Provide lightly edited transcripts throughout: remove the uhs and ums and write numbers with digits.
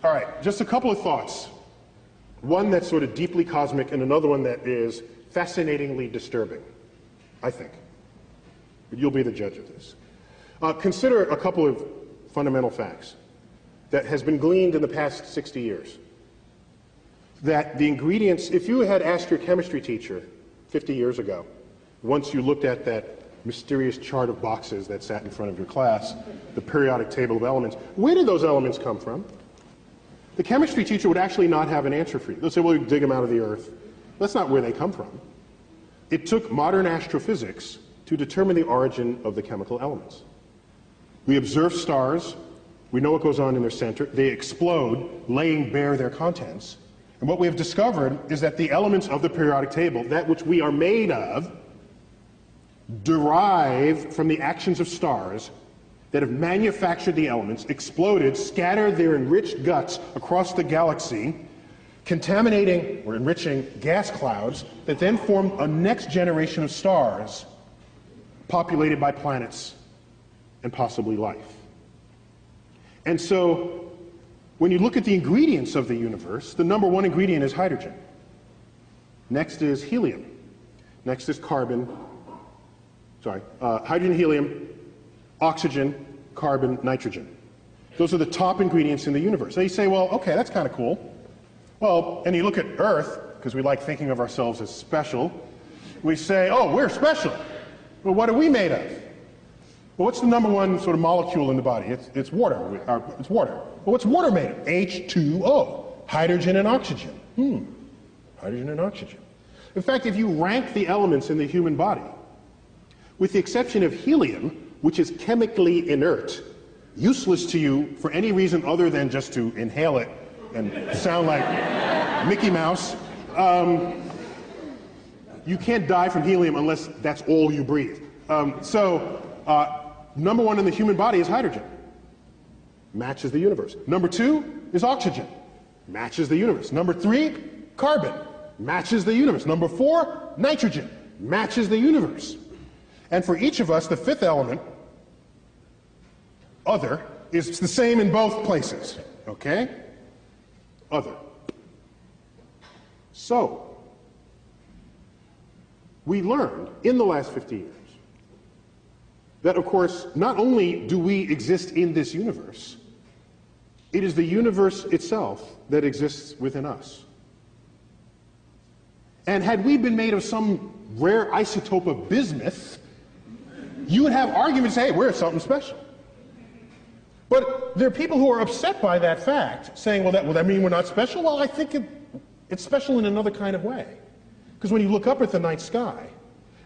All right, just a couple of thoughts. One that's sort of deeply cosmic and another one that is fascinatingly disturbing, I think. But you'll be the judge of this. Consider a couple of fundamental facts that has been gleaned in the past 60 years. That the ingredients, if you had asked your chemistry teacher 50 years ago, once you looked at that mysterious chart of boxes that sat in front of your class, the periodic table of elements, where did those elements come from? The chemistry teacher would actually not have an answer for you. They'll say, well, we dig them out of the earth. That's not where they come from. It took modern astrophysics to determine the origin of the chemical elements. We observe stars. We know what goes on in their center. They explode, laying bare their contents. And what we have discovered is that the elements of the periodic table, that which we are made of, derive from the actions of stars that have manufactured the elements, exploded, scattered their enriched guts across the galaxy, contaminating or enriching gas clouds that then form a next generation of stars populated by planets and possibly life. And so, when you look at the ingredients of the universe, the number one ingredient is hydrogen. Next is helium. Next is hydrogen, helium, oxygen, carbon, nitrogen. Those are the top ingredients in the universe. So you say, well, okay, that's kind of cool. Well, and you look at Earth, because we like thinking of ourselves as special, we say, oh, we're special. Well, what are we made of? Well, what's the number one sort of molecule in the body? It's water. It's water. Well, what's water made of? H2O, hydrogen and oxygen. Hydrogen and oxygen. In fact, if you rank the elements in the human body, with the exception of helium, which is chemically inert, useless to you for any reason other than just to inhale it and sound like Mickey Mouse, you can't die from helium unless that's all you breathe. Number one in the human body is hydrogen. Matches the universe. Number two is oxygen. Matches the universe. Number three, carbon. Matches the universe. Number four, nitrogen. Matches the universe. And for each of us, the fifth element, other, is the same in both places. Okay? Other. So, we learned in the last 50 years that, of course, not only do we exist in this universe, it is the universe itself that exists within us. And had we been made of some rare isotope of bismuth, you would have arguments, hey, we're something special. But there are people who are upset by that fact, saying, well, that mean we're not special? Well, I think it's special in another kind of way. Because when you look up at the night sky,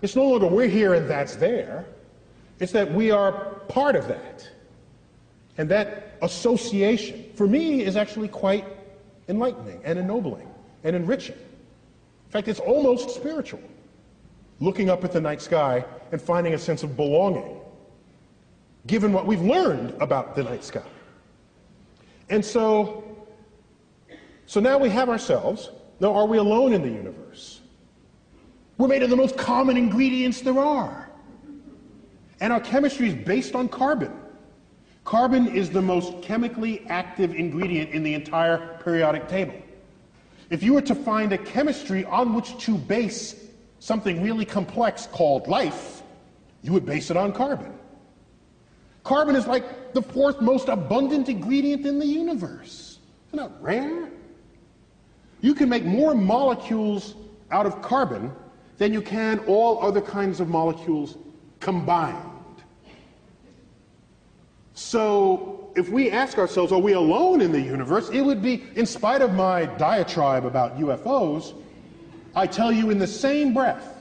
it's no longer we're here and that's there. It's that we are part of that. And that association, for me, is actually quite enlightening and ennobling and enriching. In fact, it's almost spiritual, looking up at the night sky and finding a sense of belonging, given what we've learned about the night sky. And so now we have ourselves. Now, are we alone in the universe? We're made of the most common ingredients there are. And our chemistry is based on carbon. Carbon is the most chemically active ingredient in the entire periodic table. If you were to find a chemistry on which to base something really complex called life, you would base it on carbon. Carbon is like the fourth most abundant ingredient in the universe. Isn't that rare? You can make more molecules out of carbon than you can all other kinds of molecules combined. So if we ask ourselves, are we alone in the universe? It would be, in spite of my diatribe about UFOs, I tell you in the same breath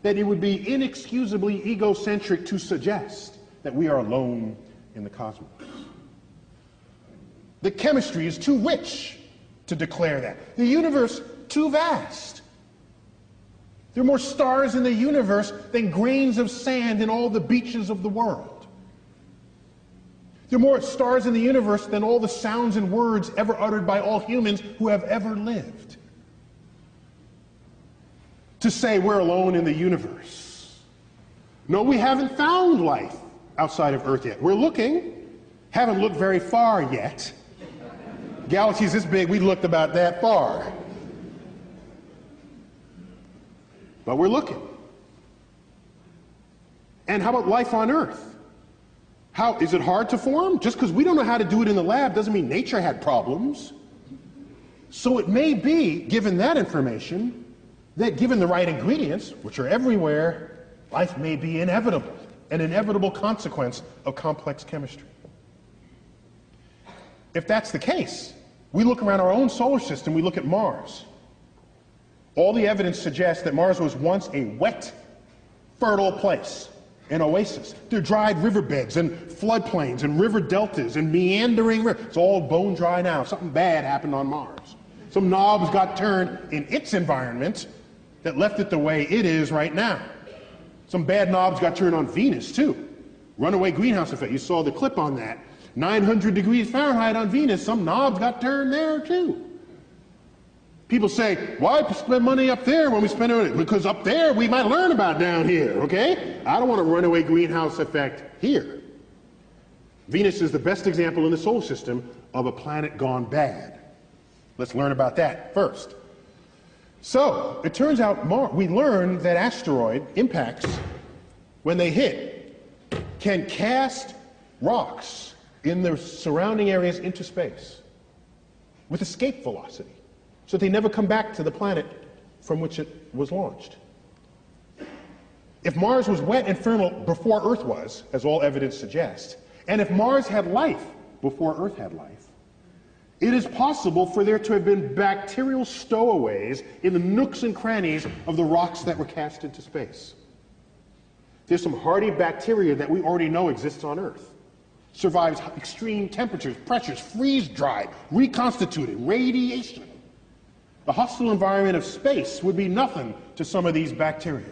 that it would be inexcusably egocentric to suggest that we are alone in the cosmos. The chemistry is too rich to declare that. The universe too vast. There are more stars in the universe than grains of sand in all the beaches of the world. There are more stars in the universe than all the sounds and words ever uttered by all humans who have ever lived. To say we're alone in the universe. No, we haven't found life outside of Earth yet. We're looking, haven't looked very far yet. Galaxies this big, we looked about that far. But we're looking. And how about life on Earth? How is it hard to form? Just because we don't know how to do it in the lab doesn't mean nature had problems. So it may be, given that information, that given the right ingredients, which are everywhere, life may be inevitable, an inevitable consequence of complex chemistry. If that's the case, we look around our own solar system, we look at Mars. All the evidence suggests that Mars was once a wet, fertile place, an oasis. There are dried riverbeds and floodplains and river deltas and meandering rivers. It's all bone dry now. Something bad happened on Mars. Some knobs got turned in its environment that left it the way it is right now. Some bad knobs got turned on Venus, too. Runaway greenhouse effect. You saw the clip on that. 900 degrees Fahrenheit on Venus. Some knobs got turned there, too. People say, why spend money up there when we spend it? Because up there we might learn about down here, okay? I don't want a runaway greenhouse effect here. Venus is the best example in the solar system of a planet gone bad. Let's learn about that first. So, it turns out we learned that asteroid impacts, when they hit, can cast rocks in the surrounding areas into space with escape velocity, so they never come back to the planet from which it was launched. If Mars was wet and fertile before Earth was, as all evidence suggests, and if Mars had life before Earth had life, it is possible for there to have been bacterial stowaways in the nooks and crannies of the rocks that were cast into space. There's some hardy bacteria that we already know exists on Earth. Survives extreme temperatures, pressures, freeze-dried, reconstituted, radiation. The hostile environment of space would be nothing to some of these bacteria.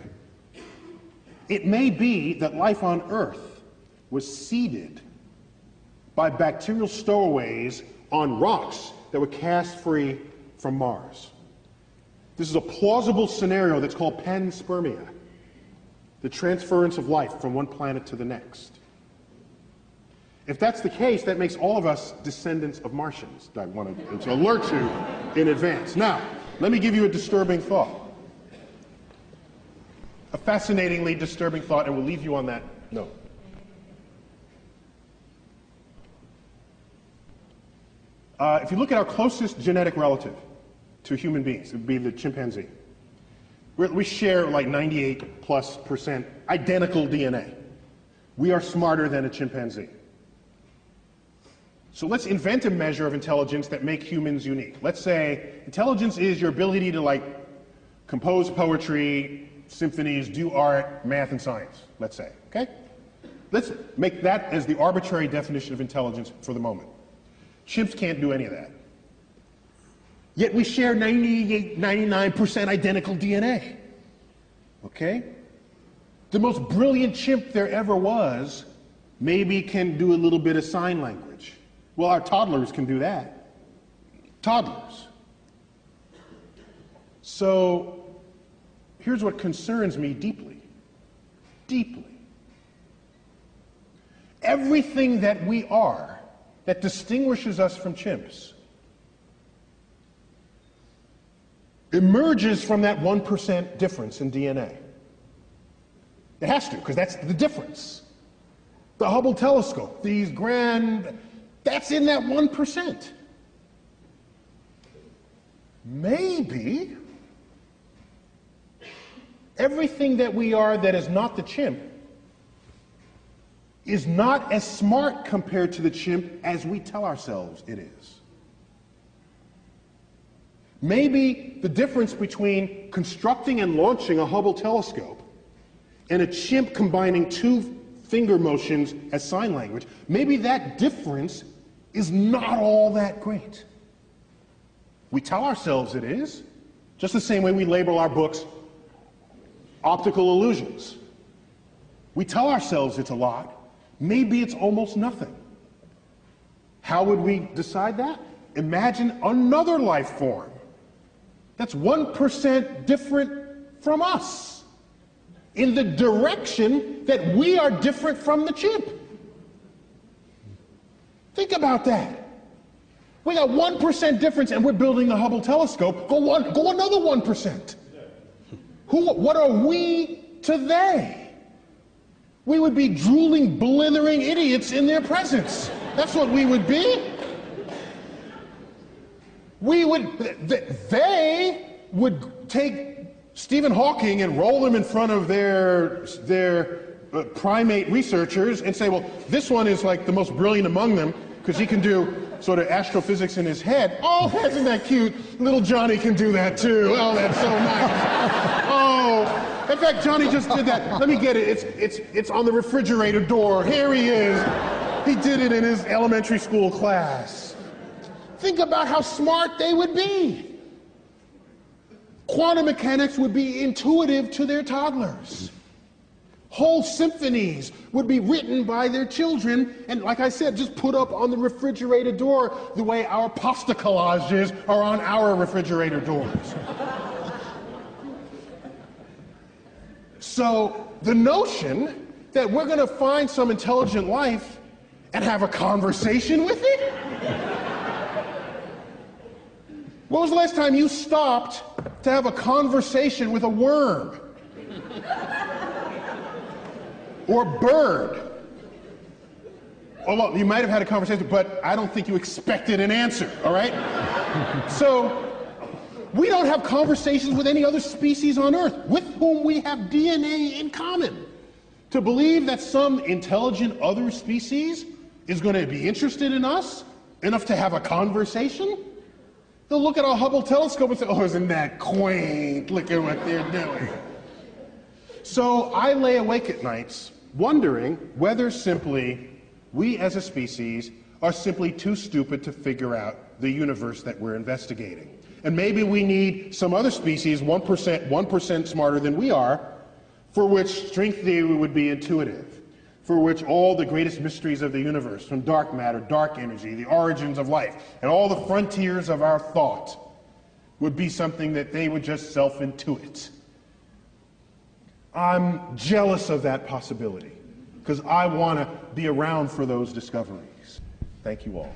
It may be that life on Earth was seeded by bacterial stowaways on rocks that were cast free from Mars. This is a plausible scenario that's called panspermia, the transference of life from one planet to the next. If that's the case, that makes all of us descendants of Martians. I want to alert you in advance. Now, let me give you a disturbing thought. A fascinatingly disturbing thought, and we'll leave you on that note. If you look at our closest genetic relative to human beings, it would be the chimpanzee. We share like 98+% identical DNA. We are smarter than a chimpanzee. So let's invent a measure of intelligence that makes humans unique. Let's say intelligence is your ability to compose poetry, symphonies, do art, math, and science, let's say, okay? Let's make that as the arbitrary definition of intelligence for the moment. Chimps can't do any of that. Yet we share 98, 99% identical DNA, okay? The most brilliant chimp there ever was maybe can do a little bit of sign language. Well, our toddlers can do that. Toddlers. So, here's what concerns me deeply. Deeply. Everything that we are that distinguishes us from chimps emerges from that 1% difference in DNA. It has to, because that's the difference. The Hubble telescope, these grand... That's in that 1%. Maybe everything that we are that is not the chimp is not as smart compared to the chimp as we tell ourselves it is. Maybe the difference between constructing and launching a Hubble telescope and a chimp combining two finger motions as sign language, maybe that difference is not all that great. We tell ourselves it is, just the same way we label our books optical illusions. We tell ourselves it's a lot. Maybe it's almost nothing. How would we decide that? Imagine another life form that's 1% different from us in the direction that we are different from the chimp. Think about that. We got 1% difference and we're building the Hubble telescope. Go another 1%. What are we to they? We would be drooling, blithering idiots in their presence. That's what we would be. They would take Stephen Hawking and roll him in front of their primate researchers and say, well, this one is like the most brilliant among them because he can do sort of astrophysics in his head. Oh, isn't that cute? Little Johnny can do that too. Oh, that's so nice. Oh, in fact, Johnny just did that. Let me get it. It's on the refrigerator door. Here he is. He did it in his elementary school class. Think about how smart they would be. Quantum mechanics would be intuitive to their toddlers. Whole symphonies would be written by their children and, like I said, just put up on the refrigerator door the way our pasta collages are on our refrigerator doors. So the notion that we're going to find some intelligent life and have a conversation with it? When was the last time you stopped to have a conversation with a worm? Or a bird? Oh, well, you might have had a conversation, but I don't think you expected an answer, all right? So, we don't have conversations with any other species on Earth with whom we have DNA in common. To believe that some intelligent other species is going to be interested in us enough to have a conversation, they'll look at our Hubble telescope and say, oh, isn't that quaint? Look at what they're doing. So I lay awake at nights wondering whether simply we as a species are simply too stupid to figure out the universe that we're investigating. And maybe we need some other species, 1% smarter than we are, for which string theory would be intuitive, for which all the greatest mysteries of the universe, from dark matter, dark energy, the origins of life, and all the frontiers of our thought would be something that they would just self-intuit. I'm jealous of that possibility because I want to be around for those discoveries. Thank you all.